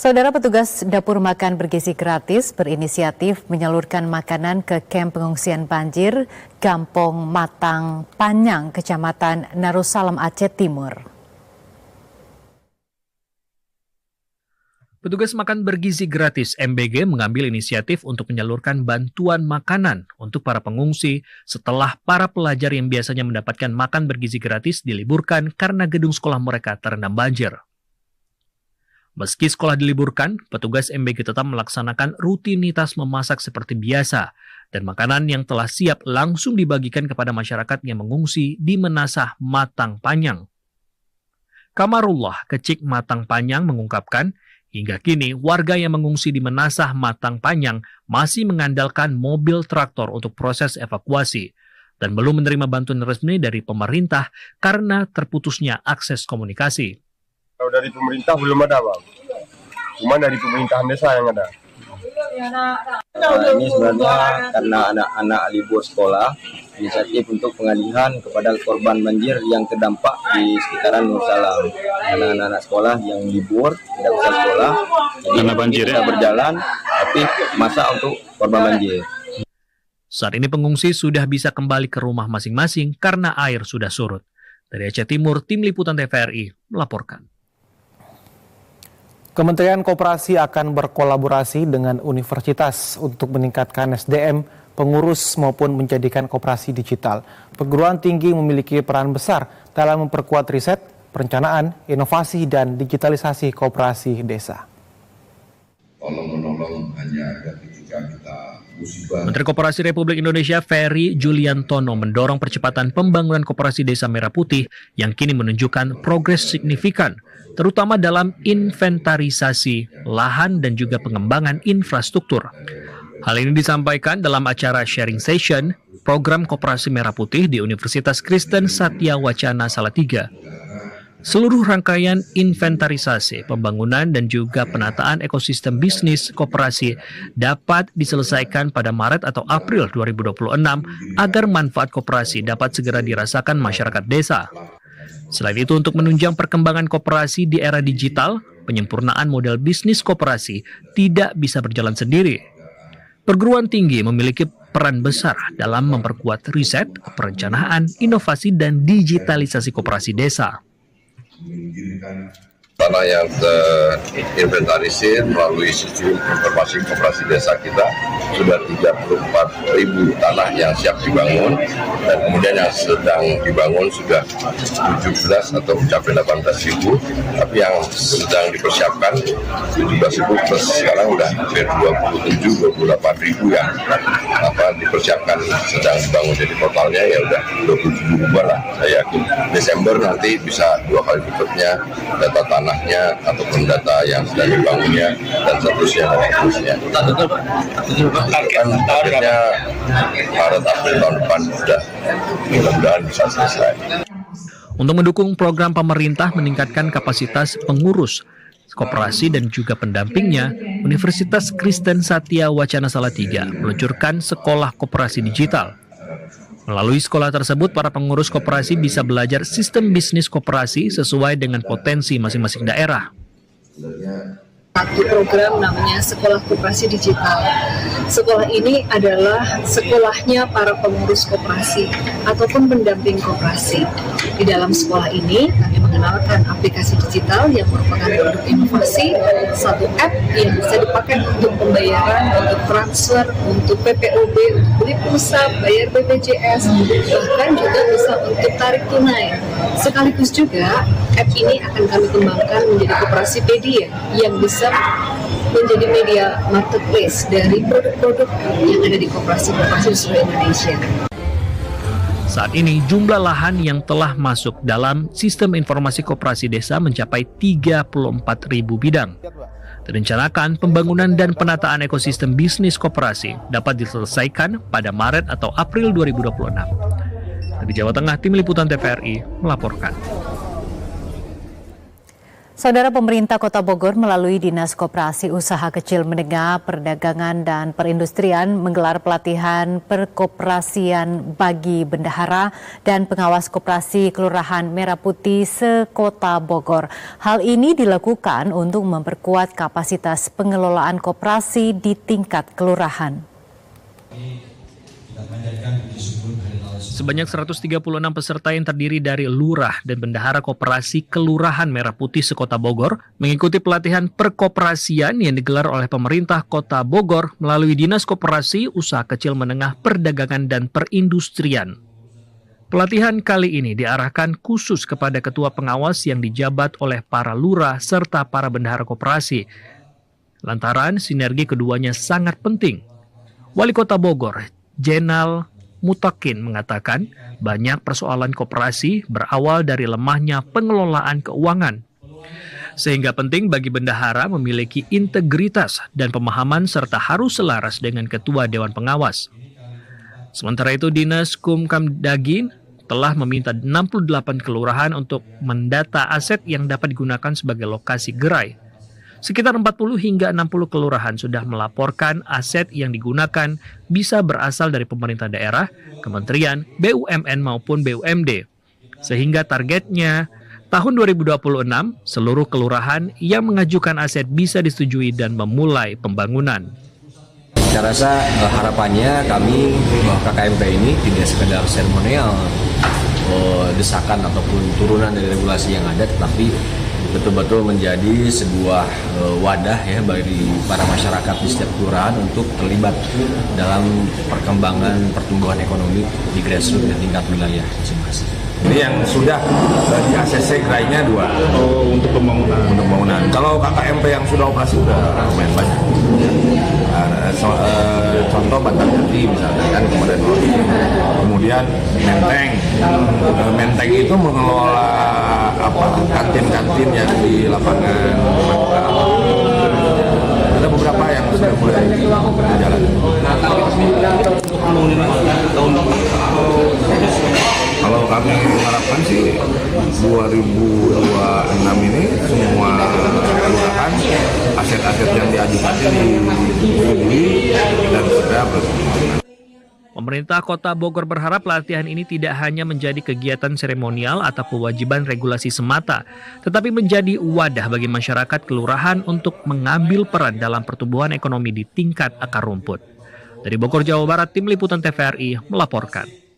Saudara petugas dapur makan bergizi gratis berinisiatif menyalurkan makanan ke kamp pengungsian banjir Kampung Matang Panyang, Kecamatan Narusalam, Aceh Timur. Petugas makan bergizi gratis MBG mengambil inisiatif untuk menyalurkan bantuan makanan untuk para pengungsi setelah para pelajar yang biasanya mendapatkan makan bergizi gratis diliburkan karena gedung sekolah mereka terendam banjir. Meski sekolah diliburkan, petugas MBG tetap melaksanakan rutinitas memasak seperti biasa dan makanan yang telah siap langsung dibagikan kepada masyarakat yang mengungsi di Menasah Matang Panyang. Kamarullah Kecik Matang Panyang mengungkapkan, hingga kini warga yang mengungsi di Menasah Matang Panyang masih mengandalkan mobil traktor untuk proses evakuasi dan belum menerima bantuan resmi dari pemerintah karena terputusnya akses komunikasi. Kalau dari pemerintah belum ada, Bang. Cuma dari pemerintahan desa yang ada. Ini sebenarnya karena anak-anak libur sekolah, inisiatif untuk pengalihan kepada korban banjir yang terdampak di sekitaran Narusalam. Anak-anak sekolah yang libur, tidak bisa sekolah, jadi banjir kita berjalan, tapi masak untuk korban banjir. Saat ini pengungsi sudah bisa kembali ke rumah masing-masing karena air sudah surut. Dari Aceh Timur, Tim Liputan TVRI melaporkan. Kementerian Koperasi akan berkolaborasi dengan universitas untuk meningkatkan SDM, pengurus maupun menjadikan koperasi digital. Perguruan tinggi memiliki peran besar dalam memperkuat riset, perencanaan, inovasi, dan digitalisasi koperasi desa. Tolong-menolong hanya ada ketika kita musibah. Menteri Koperasi Republik Indonesia Ferry Juliantono mendorong percepatan pembangunan koperasi Desa Merah Putih yang kini menunjukkan progres signifikan, terutama dalam inventarisasi lahan dan juga pengembangan infrastruktur. Hal ini disampaikan dalam acara sharing session program Koperasi Merah Putih di Universitas Kristen Satya Wacana Salatiga. Seluruh rangkaian inventarisasi, pembangunan dan juga penataan ekosistem bisnis koperasi dapat diselesaikan pada Maret atau April 2026 agar manfaat koperasi dapat segera dirasakan masyarakat desa. Selain itu, untuk menunjang perkembangan koperasi di era digital, penyempurnaan model bisnis koperasi tidak bisa berjalan sendiri. Perguruan tinggi memiliki peran besar dalam memperkuat riset, perencanaan, inovasi, dan digitalisasi koperasi desa. Tanah yang terinventarisir melalui sistem informasi koperasi desa kita sudah 34.000 tanah yang siap dibangun, dan kemudian yang sedang dibangun sudah 17 atau mencapai 18.000, tapi yang sedang dipersiapkan 17.000 plus sekarang udah hampir 27-28.000 yang dipersiapkan sedang dibangun, jadi totalnya ya udah 27.000 lah. Saya yakin Desember nanti bisa 2 kali lipatnya data tanahnya ataupun data yang sedang dibangunnya dan seterusnya. Targetnya Maret April tahun depan sudah mudah-mudahan bisa selesai. Untuk mendukung program pemerintah meningkatkan kapasitas pengurus koperasi dan juga pendampingnya, Universitas Kristen Satya Wacana Salatiga meluncurkan sekolah koperasi digital. Melalui sekolah tersebut, para pengurus koperasi bisa belajar sistem bisnis koperasi sesuai dengan potensi masing-masing daerah. Satu program namanya Sekolah Koperasi Digital. Sekolah ini adalah sekolahnya para pengurus koperasi ataupun pendamping koperasi. Di dalam sekolah ini kami mengenalkan aplikasi digital yang merupakan produk inovasi, satu app yang bisa dipakai untuk pembayaran, untuk transfer, untuk PPOB, untuk beli pulsa, bayar BPJS, bahkan juga bisa untuk tarik tunai. Sekaligus juga app ini akan kami kembangkan menjadi Koperasipedia yang bisa menjadi media marketplace dari produk-produk yang ada di koperasi-koperasi di seluruh Indonesia. Saat ini jumlah lahan yang telah masuk dalam sistem informasi koperasi desa mencapai 34.000 bidang. Direncanakan pembangunan dan penataan ekosistem bisnis koperasi dapat diselesaikan pada Maret atau April 2026. Dari Jawa Tengah, Tim Liputan TVRI melaporkan. Saudara, pemerintah Kota Bogor melalui Dinas Koperasi Usaha Kecil Menengah, Perdagangan dan Perindustrian menggelar pelatihan perkoperasian bagi bendahara dan pengawas koperasi Kelurahan Merah Putih se-Kota Bogor. Hal ini dilakukan untuk memperkuat kapasitas pengelolaan koperasi di tingkat kelurahan. Sebanyak 136 peserta yang terdiri dari lurah dan bendahara koperasi Kelurahan Merah Putih se-Kota Bogor mengikuti pelatihan perkoperasian yang digelar oleh pemerintah Kota Bogor melalui Dinas Koperasi Usaha Kecil Menengah, Perdagangan dan Perindustrian. Pelatihan kali ini diarahkan khusus kepada ketua pengawas yang dijabat oleh para lurah serta para bendahara koperasi. Lantaran sinergi keduanya sangat penting. Wali Kota Bogor, Jenal Mutakin mengatakan banyak persoalan koperasi berawal dari lemahnya pengelolaan keuangan. Sehingga penting bagi bendahara memiliki integritas dan pemahaman serta harus selaras dengan ketua Dewan Pengawas. Sementara itu Dinas Kumkamdagin telah meminta 68 kelurahan untuk mendata aset yang dapat digunakan sebagai lokasi gerai. Sekitar 40 hingga 60 kelurahan sudah melaporkan aset yang digunakan bisa berasal dari pemerintah daerah, kementerian, BUMN maupun BUMD. Sehingga targetnya tahun 2026 seluruh kelurahan yang mengajukan aset bisa disetujui dan memulai pembangunan. Saya rasa harapannya kami bahwa KKMP ini tidak sekedar seremonial desakan ataupun turunan dari regulasi yang ada, tetapi betul-betul menjadi sebuah wadah ya bagi para masyarakat di setiap kelurahan untuk terlibat dalam perkembangan pertumbuhan ekonomi di grassroots di tingkat wilayah masing-masing. Ini yang sudah di ACC gerainya 2 untuk pembangunan. Kalau KKMP yang sudah operasi sudah lumayan banyak. Contoh Bantar Jati misalnya kan kemarin. Kemudian Menteng itu mengelola kantin-kantin yang di lapangan. Ada beberapa yang sudah mulai berjalan. Kalau kami harapkan sih 2026 ini semua kelurahan aset-aset yang diajukan dibeli dan sudah berkembang. Pemerintah Kota Bogor berharap pelatihan ini tidak hanya menjadi kegiatan seremonial atau kewajiban regulasi semata, tetapi menjadi wadah bagi masyarakat kelurahan untuk mengambil peran dalam pertumbuhan ekonomi di tingkat akar rumput. Dari Bogor, Jawa Barat, Tim Liputan TVRI melaporkan.